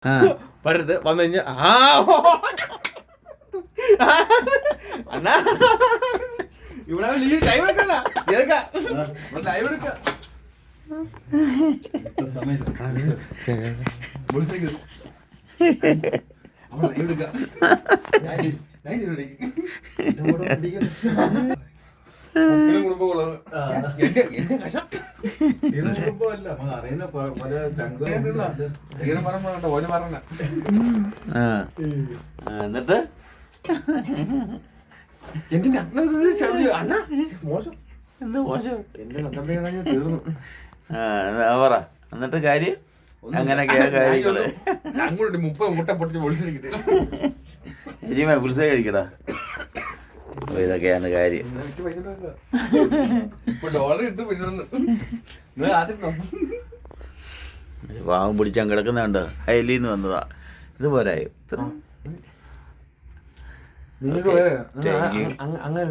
പറ്റരുത് വന്നു കഴിഞ്ഞാൽ അണ്ണാ ഇവിടെ ടൈം എടുക്കണ്ട ടൈം എടുക്ക എന്നിട്ട് അണ്ണ മോശം എന്താ മോശം എന്റെ കണ്ടപ്പോ തീർന്നു. പറ എന്നിട്ട് കാര്യം അങ്ങനെയൊക്കെയാ കാര്യങ്ങള്. അങ്ങോട്ട് 30 മുട്ട പൊട്ടിച്ച് പൊളിച്ചിരിക്കട്ടെ എരിമ പുളിസ കഴിക്കടാ. അപ്പൊ ഇതൊക്കെയാണ് കാര്യം. $1 ഇട്ട് പിന്നെ പാവം പിടിച്ചാൻ കിടക്കുന്നുണ്ട്. ഹൈലിന്ന് വന്നതാ. ഇത് പോരായോ? നിങ്ങൾക്ക് അങ്ങനെ